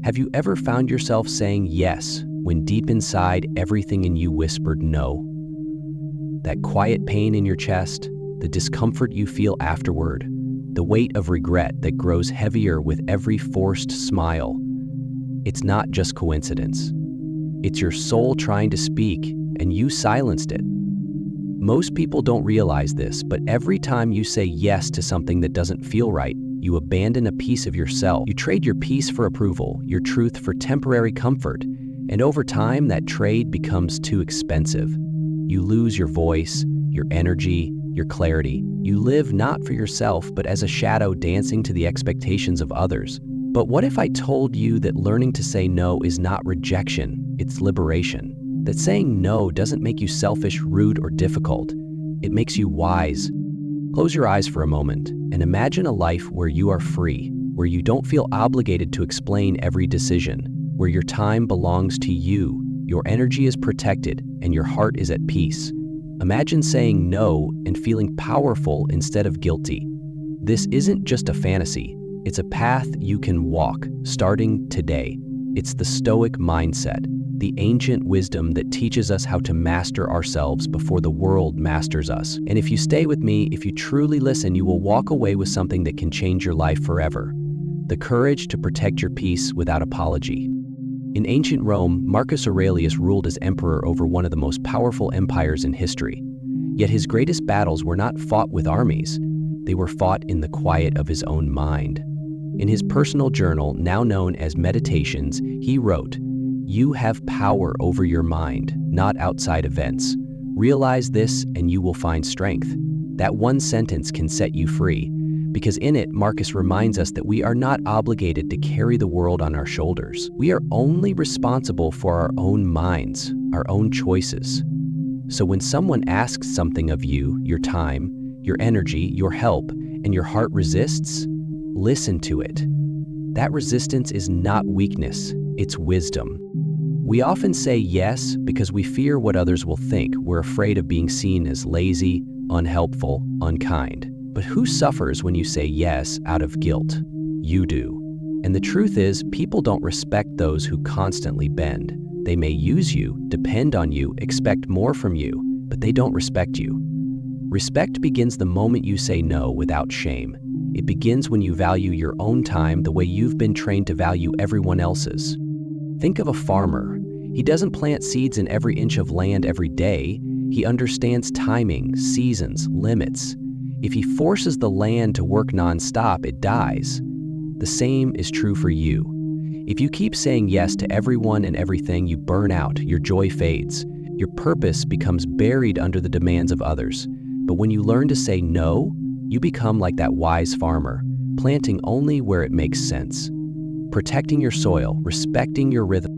Have you ever found yourself saying yes when deep inside everything in you whispered no? That quiet pain in your chest, the discomfort you feel afterward, the weight of regret that grows heavier with every forced smile. It's not just coincidence. It's your soul trying to speak, and you silenced it. Most people don't realize this, but every time you say yes to something that doesn't feel right, you abandon a piece of yourself. You trade your peace for approval, your truth for temporary comfort, and over time that trade becomes too expensive. You lose your voice, your energy, your clarity. You live not for yourself, but as a shadow dancing to the expectations of others. But what if I told you that learning to say no is not rejection, it's liberation? That saying no doesn't make you selfish, rude, or difficult. It makes you wise. Close your eyes for a moment and imagine a life where you are free, where you don't feel obligated to explain every decision, where your time belongs to you, your energy is protected, and your heart is at peace. Imagine saying no and feeling powerful instead of guilty. This isn't just a fantasy, it's a path you can walk, starting today. It's the Stoic mindset, the ancient wisdom that teaches us how to master ourselves before the world masters us. And if you stay with me, if you truly listen, you will walk away with something that can change your life forever. The courage to protect your peace without apology. In ancient Rome, Marcus Aurelius ruled as emperor over one of the most powerful empires in history. Yet his greatest battles were not fought with armies. They were fought in the quiet of his own mind. In his personal journal, now known as Meditations, he wrote, "You have power over your mind, not outside events. Realize this and you will find strength." That one sentence can set you free, because in it, Marcus reminds us that we are not obligated to carry the world on our shoulders. We are only responsible for our own minds, our own choices. So when someone asks something of you, your time, your energy, your help, and your heart resists, listen to it. That resistance is not weakness, it's wisdom. We often say yes because we fear what others will think. We're afraid of being seen as lazy, unhelpful, unkind. But who suffers when you say yes out of guilt? You do. And the truth is, people don't respect those who constantly bend. They may use you, depend on you, expect more from you, but they don't respect you. Respect begins the moment you say no without shame. It begins when you value your own time the way you've been trained to value everyone else's. Think of a farmer. He doesn't plant seeds in every inch of land every day. He understands timing, seasons, limits. If he forces the land to work nonstop, it dies. The same is true for you. If you keep saying yes to everyone and everything, you burn out, your joy fades. Your purpose becomes buried under the demands of others. But when you learn to say no, you become like that wise farmer, planting only where it makes sense. Protecting your soil, respecting your rhythm.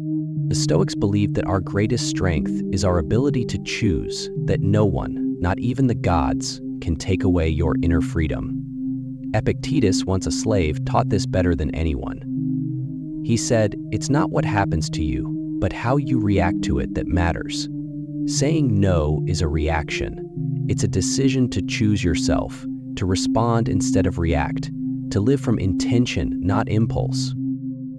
The Stoics believe that our greatest strength is our ability to choose, that no one, not even the gods, can take away your inner freedom. Epictetus, once a slave, taught this better than anyone. He said, "It's not what happens to you, but how you react to it that matters." Saying no is a reaction. It's a decision to choose yourself, to respond instead of react, to live from intention, not impulse.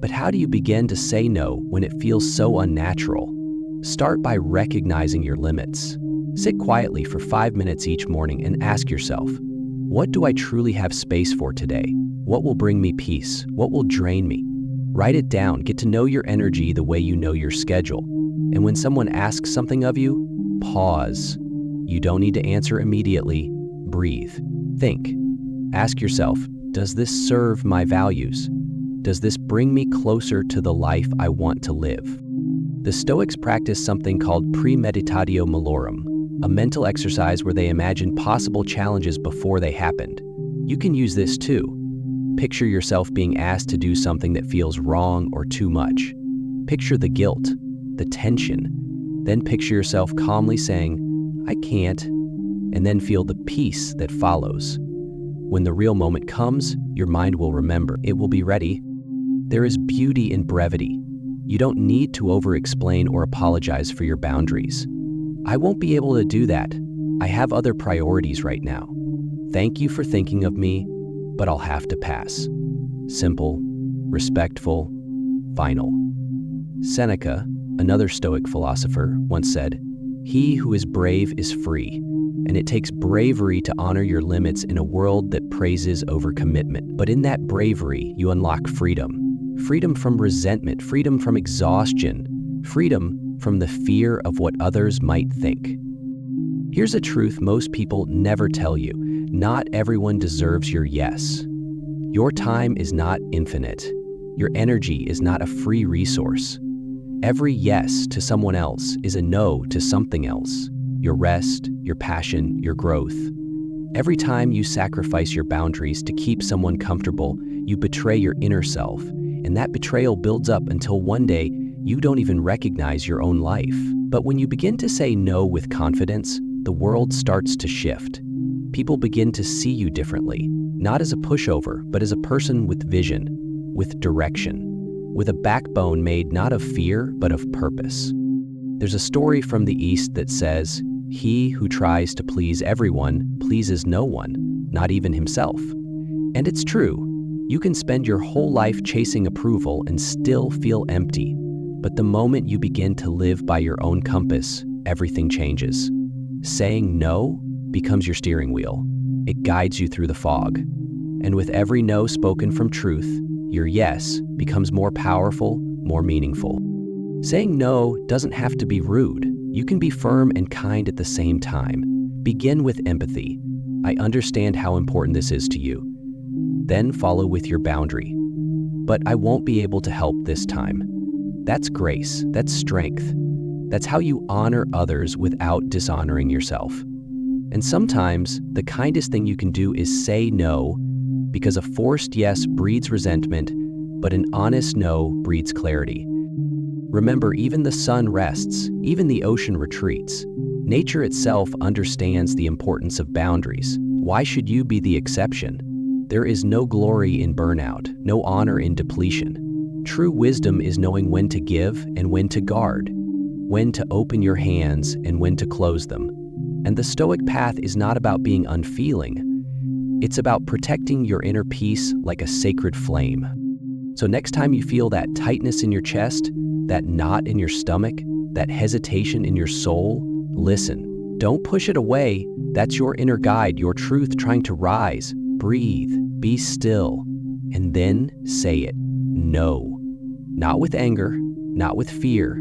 But how do you begin to say no when it feels so unnatural? Start by recognizing your limits. Sit quietly for 5 minutes each morning and ask yourself, what do I truly have space for today? What will bring me peace? What will drain me? Write it down. Get to know your energy the way you know your schedule. And when someone asks something of you, pause. You don't need to answer immediately. Breathe. Think. Ask yourself, does this serve my values? Does this bring me closer to the life I want to live? The Stoics practice something called premeditatio malorum, a mental exercise where they imagine possible challenges before they happened. You can use this too. Picture yourself being asked to do something that feels wrong or too much. Picture the guilt, the tension. Then picture yourself calmly saying, "I can't," and then feel the peace that follows. When the real moment comes, your mind will remember. It will be ready. There is beauty in brevity. You don't need to over-explain or apologize for your boundaries. "I won't be able to do that. I have other priorities right now. Thank you for thinking of me, but I'll have to pass." Simple, respectful, final. Seneca, another Stoic philosopher, once said, "He who is brave is free, and it takes bravery to honor your limits in a world that praises overcommitment. But in that bravery, you unlock freedom. Freedom from resentment, freedom from exhaustion, freedom from the fear of what others might think." Here's a truth most people never tell you. Not everyone deserves your yes. Your time is not infinite. Your energy is not a free resource. Every yes to someone else is a no to something else. Your rest, your passion, your growth. Every time you sacrifice your boundaries to keep someone comfortable, you betray your inner self, and that betrayal builds up until one day you don't even recognize your own life. But when you begin to say no with confidence, the world starts to shift. People begin to see you differently, not as a pushover, but as a person with vision, with direction, with a backbone made not of fear, but of purpose. There's a story from the East that says, "He who tries to please everyone pleases no one, not even himself." And it's true. You can spend your whole life chasing approval and still feel empty. But the moment you begin to live by your own compass, everything changes. Saying no becomes your steering wheel. It guides you through the fog. And with every no spoken from truth, your yes becomes more powerful, more meaningful. Saying no doesn't have to be rude. You can be firm and kind at the same time. Begin with empathy. "I understand how important this is to you." Then follow with your boundary. "But I won't be able to help this time." That's grace. That's strength. That's how you honor others without dishonoring yourself. And sometimes the kindest thing you can do is say no, because a forced yes breeds resentment, but an honest no breeds clarity. Remember, even the sun rests, even the ocean retreats. Nature itself understands the importance of boundaries. Why should you be the exception? There is no glory in burnout, no honor in depletion. True wisdom is knowing when to give and when to guard, when to open your hands and when to close them. And the Stoic path is not about being unfeeling. It's about protecting your inner peace like a sacred flame. So next time you feel that tightness in your chest, that knot in your stomach, that hesitation in your soul, listen. Don't push it away. That's your inner guide, your truth trying to rise. Breathe, be still, and then say it. No. Not with anger, not with fear,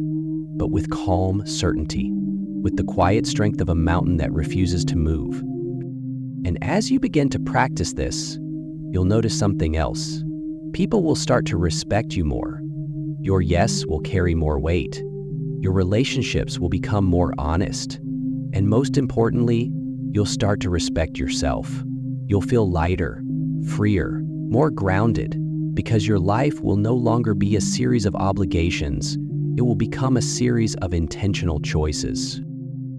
but with calm certainty, with the quiet strength of a mountain that refuses to move. And as you begin to practice this, you'll notice something else. People will start to respect you more. Your yes will carry more weight. Your relationships will become more honest. And most importantly, you'll start to respect yourself. You'll feel lighter, freer, more grounded, because your life will no longer be a series of obligations. It will become a series of intentional choices.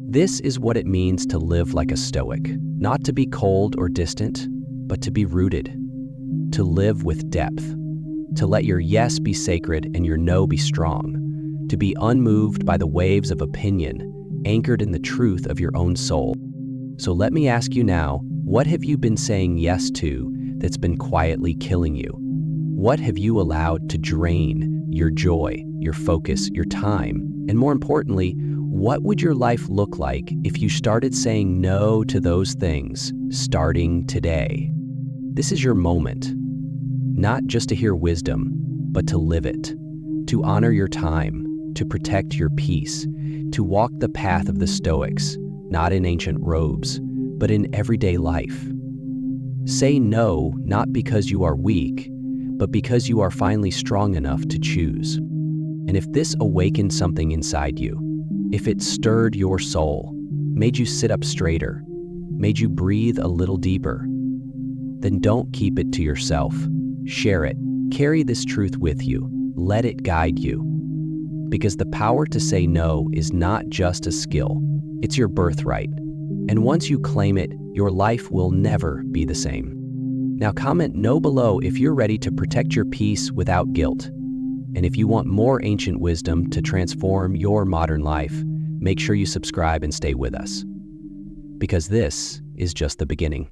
This is what it means to live like a Stoic, not to be cold or distant, but to be rooted, to live with depth, to let your yes be sacred and your no be strong, to be unmoved by the waves of opinion, anchored in the truth of your own soul. So let me ask you now, what have you been saying yes to that's been quietly killing you? What have you allowed to drain your joy, your focus, your time? And more importantly, what would your life look like if you started saying no to those things starting today? This is your moment, not just to hear wisdom, but to live it, to honor your time, to protect your peace, to walk the path of the Stoics, not in ancient robes, but in everyday life. Say no, not because you are weak, but because you are finally strong enough to choose. And if this awakened something inside you, if it stirred your soul, made you sit up straighter, made you breathe a little deeper, then don't keep it to yourself. Share it. Carry this truth with you. Let it guide you. Because the power to say no is not just a skill, it's your birthright. And once you claim it, your life will never be the same. Now comment no below if you're ready to protect your peace without guilt. And if you want more ancient wisdom to transform your modern life, make sure you subscribe and stay with us. Because this is just the beginning.